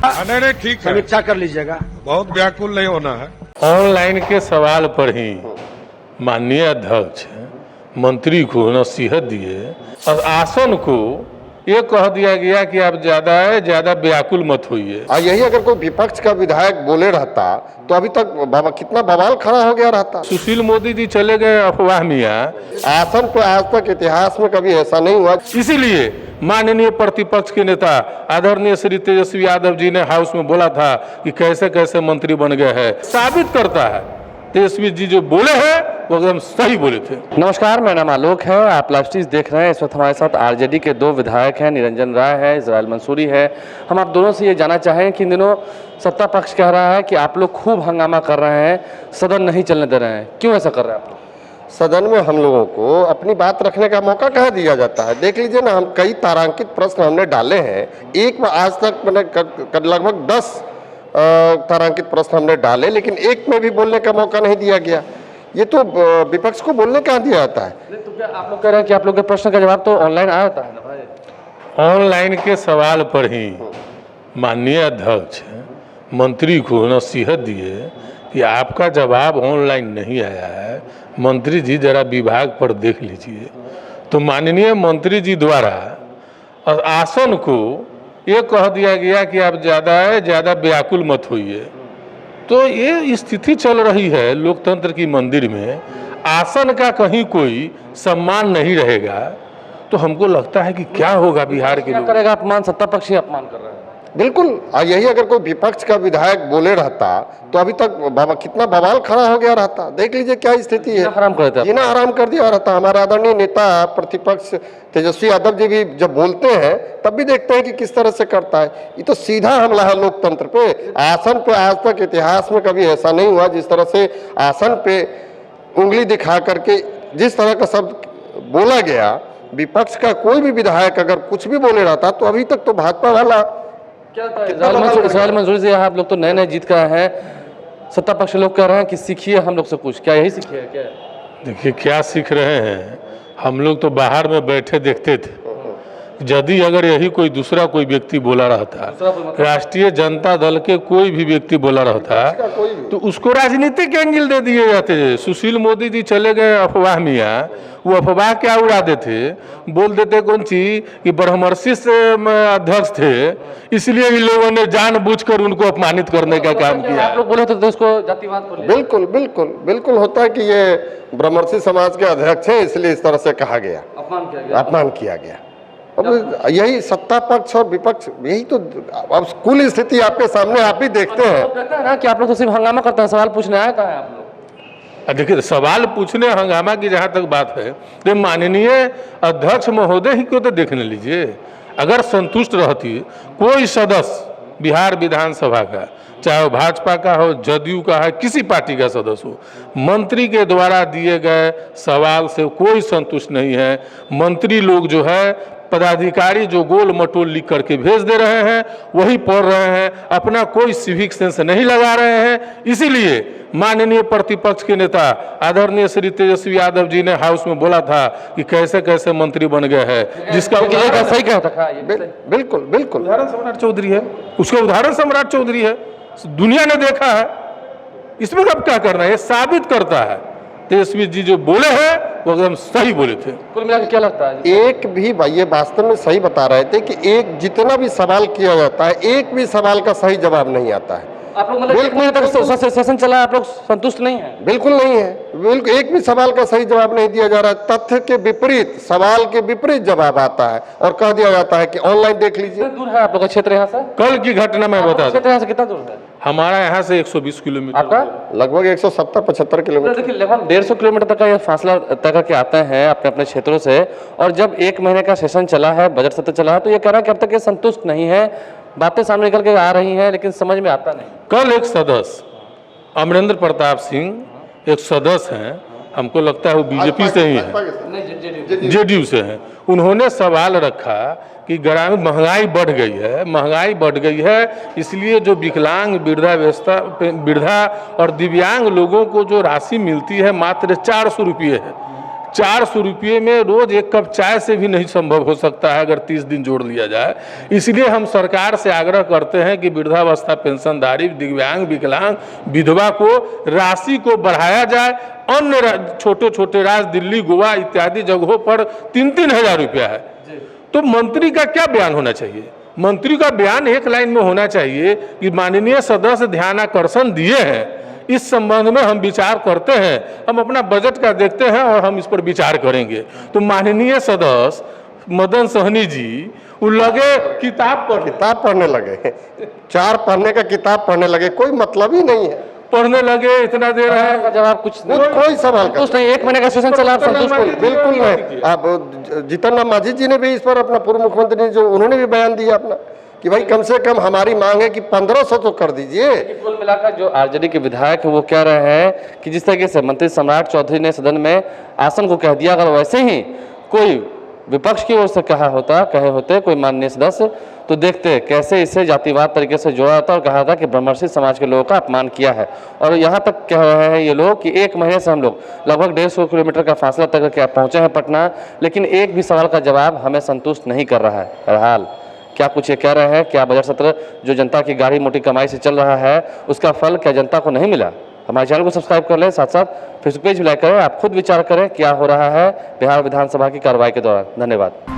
नहीं नहीं ठीक है, समीक्षा कर लीजिएगा। बहुत व्याकुल नहीं होना है। ऑनलाइन के सवाल पर ही माननीय अध्यक्ष मंत्री को नसीहत दिए और आसन को ये कह दिया गया कि आप ज्यादा व्याकुल मत होइए। यही अगर कोई विपक्ष का विधायक बोले रहता तो अभी तक कितना बवाल खड़ा हो गया रहता। सुशील मोदी जी चले गए अफवाह मियाँ, आसन पे आज तक इतिहास में कभी ऐसा नहीं हुआ। इसीलिए माननीय प्रतिपक्ष के नेता आदरणीय श्री तेजस्वी यादव जी ने हाउस में बोला था कि कैसे कैसे मंत्री बन गए हैं। साबित करता है तेजस्वी जी जो बोले हैं वो एकदम सही बोले थे। नमस्कार, मेरा नाम आलोक है, आप लाइव स्ट्रीम देख रहे हैं। इस वक्त हमारे साथ आरजेडी के दो विधायक हैं, निरंजन राय है, इजराइल मंसूरी है। हम आप दोनों से ये जानना चाहें कि इन दिनों सत्ता पक्ष कह रहा है कि आप लोग खूब हंगामा कर रहे हैं, सदन नहीं चलने दे रहे हैं, क्यों ऐसा कर रहे हैं आप लोग? सदन में हम लोगों को अपनी बात रखने का मौका कहाँ दिया जाता है? देख लीजिए ना, हम कई तारांकित प्रश्न हमने डाले हैं। एक में आज तक मैंने लगभग 10 तारांकित प्रश्न हमने डाले, लेकिन एक में भी बोलने का मौका नहीं दिया गया। ये तो विपक्ष को बोलने कहाँ दिया जाता है? तो क्या आप लोग कह रहे हैं कि आप लोग के प्रश्न का जवाब तो ऑनलाइन आया होता है ना भाई? ऑनलाइन के सवाल पर ही माननीय अध्यक्ष मंत्री को नसीहत दिए कि आपका जवाब ऑनलाइन नहीं आया है, मंत्री जी जरा विभाग पर देख लीजिए। तो माननीय मंत्री जी द्वारा आसन को ये कह दिया गया कि आप ज्यादा व्याकुल मत होइए। तो ये स्थिति चल रही है लोकतंत्र की मंदिर में, आसन का कहीं कोई सम्मान नहीं रहेगा। तो हमको लगता है कि क्या होगा बिहार के लोग? करेगा अपमान, सत्ता पक्ष ही अपमान कर रहा है। बिल्कुल, यही अगर कोई विपक्ष का विधायक बोले रहता तो अभी तक कितना बवाल खड़ा हो गया रहता। देख लीजिए क्या स्थिति है, जीना हराम कर दिया रहता। हमारे आदरणीय नेता प्रतिपक्ष तेजस्वी यादव जी भी जब बोलते हैं तब भी देखते हैं कि किस तरह से करता है। ये तो सीधा हमला है लोकतंत्र पे। आसन पे आज तक इतिहास में कभी ऐसा नहीं हुआ जिस तरह से आसन पे उंगली दिखा करके जिस तरह का शब्द बोला गया। विपक्ष का कोई भी विधायक अगर कुछ भी बोले रहता तो अभी तक तो भाजपा वाला इजराइल मंसूरी से आप लोग तो नए नए जीत कर आए हैं, सत्ता पक्ष लोग कह रहे हैं कि सीखिए हम लोग से कुछ, क्या यही सीखिए क्या? देखिए क्या सीख रहे हैं, हम लोग तो बाहर में बैठे देखते थे। यदि अगर यही कोई व्यक्ति बोला रहता, राष्ट्रीय जनता दल के कोई भी व्यक्ति बोला रहता तो उसको राजनीतिक एंगल दे दिए जाते। सुशील मोदी जी चले गए अफवाह मियाँ, वो अफवाह क्या उड़ाते थे, बोल देते कौन चीज कि ब्रह्मर्षि से अध्यक्ष थे, इसलिए इन लोगों ने जानबूझकर उनको अपमानित करने का काम किया। आप लोग बोले तो उसको जातिवाद बोले। बिल्कुल बिल्कुल बिल्कुल होता है कि ये ब्रह्मर्षि समाज के अध्यक्ष हैं, इसलिए इस तरह से कहा गया, अपमान किया गया। अब यही सत्ता पक्ष और विपक्ष, यही तो अब कुल स्थिति आपके सामने आप ही देखते हैं। कहता है ना कि आप लोग तो सिर्फ हंगामा करते हैं, सवाल पूछने आया कहाँ है आप लोग? देखिए सवाल पूछने हंगामा की जहाँ तक बात है तो माननीय अध्यक्ष महोदय ही को तो देखने लीजिए। अगर संतुष्ट रहती कोई सदस्य बिहार विधानसभा का, चाहे वो भाजपा का हो, जदयू का है, किसी पार्टी का सदस्य हो, मंत्री के द्वारा दिए गए सवाल से कोई संतुष्ट नहीं है। मंत्री लोग जो है पदाधिकारी जो गोल मटोल लिख करके भेज दे रहे हैं वही पढ़ रहे हैं, अपना कोई सिविक सेंस नहीं लगा रहे हैं। इसीलिए माननीय प्रतिपक्ष के नेता आदरणीय श्री तेजस्वी यादव जी ने हाउस में बोला था कि कैसे कैसे मंत्री बन गए हैं, जिसका सही कहता है। बिल्कुल बिल्कुल उदाहरण सम्राट चौधरी है, उसका उदाहरण सम्राट चौधरी है, दुनिया ने देखा है। इसमें अब क्या करना है, ये साबित करता है तेजस्वी जी जो बोले हैं वो एकदम सही बोले थे। कुल मिलाकर क्या लगता है? एक भी भाई ये वास्तव में सही बता रहे थे कि एक जितना भी सवाल किया जाता है, एक भी सवाल का सही जवाब नहीं आता है। आप लोग मतलब 1 महीने तक सेशन चला, आप लोग संतुष्ट नहीं है? बिल्कुल नहीं है, बिल्कुल एक भी सवाल का सही जवाब नहीं दिया जा रहा है। तथ्य के विपरीत, सवाल के विपरीत जवाब आता है और कह दिया जाता है कि ऑनलाइन देख लीजिए। कितना दूर है आप लोग का क्षेत्र यहाँ से? कल की घटना मैं बता क्षेत्र यहाँ से कितना दूर है? हमारा यहाँ से 120 किलोमीटर, आपका लगभग 170-75 किलोमीटर। देखिए लगभग 150 किलोमीटर तक का ये फासला तय करके आते हैं अपने अपने क्षेत्रों से। और जब 1 महीने का सेशन चला है, बजट सत्र चला है, तो ये कह रहा है कि अब तक ये संतुष्ट नहीं है, बातें सामने निकल के आ रही हैं लेकिन समझ में आता नहीं। कल एक सदस्य अमरेंद्र प्रताप सिंह एक सदस्य हैं, हमको लगता है वो बीजेपी से ही है, जेडीयू से हैं। उन्होंने सवाल रखा कि ग्रामीण महंगाई बढ़ गई है, इसलिए जो विकलांग वृद्धा और दिव्यांग लोगों को जो राशि मिलती है मात्र 400 रुपये है। 400 रुपये में रोज एक कप चाय से भी नहीं संभव हो सकता है अगर 30 दिन जोड़ लिया जाए। इसलिए हम सरकार से आग्रह करते हैं कि वृद्धावस्था पेंशनधारी, दिव्यांग, विकलांग, विधवा को राशि को बढ़ाया जाए। अन्य छोटे छोटे राज्य दिल्ली, गोवा इत्यादि जगहों पर 3-3 हज़ार रुपया है। तो मंत्री का क्या बयान होना चाहिए? मंत्री का बयान एक लाइन में होना चाहिए कि माननीय सदस्य ध्यानाकर्षण दिए हैं, इस संबंध में हम विचार करते हैं, हम अपना बजट का देखते हैं और हम इस पर विचार करेंगे। तो माननीय सदस्य मदन सहनी जी वो लगे किताब पढ़ने लगे, 4 पढ़ने का किताब पढ़ने लगे, कोई मतलब ही नहीं है। पढ़ने लगे, इतना दे रहा है जवाब कुछ कोई सवाल का नहीं। 1 महीने का सेशन चला, आप संतुष्ट नहीं? बिल्कुल नहीं। अब जीतन राम मांझी जी ने भी इस पर, अपना पूर्व मुख्यमंत्री ने जो उन्होंने भी बयान दिया अपना कि भाई कम से कम हमारी मांग है कि 1500 तो कर दीजिए। कुल मिलाकर जो आरजेडी के विधायक है वो कह रहे हैं कि जिस तरीके से मंत्री सम्राट चौधरी ने सदन में आसन को कह दिया, अगर वैसे ही कोई विपक्ष की ओर से कहे होते कोई माननीय सदस्य, तो देखते कैसे इसे जातिवाद तरीके से जोड़ा था और कहा था कि ब्रह्मर्षि समाज के लोगों का अपमान किया है। और यहाँ तक कह रहे हैं ये लोग कि 1 महीने से हम लोग लगभग 150 किलोमीटर का फासला तक के पहुँचे हैं पटना, लेकिन एक भी सवाल का जवाब हमें संतुष्ट नहीं कर रहा है। बहरहाल क्या कुछ ये कह रहे हैं, क्या बजट सत्र जो जनता की गाढ़ी मोटी कमाई से चल रहा है उसका फल क्या जनता को नहीं मिला? हमारे चैनल को सब्सक्राइब कर लें, साथ साथ फेसबुक पेज भी लाइक करें। आप खुद विचार करें क्या हो रहा है बिहार विधानसभा की कार्रवाई के दौरान। धन्यवाद।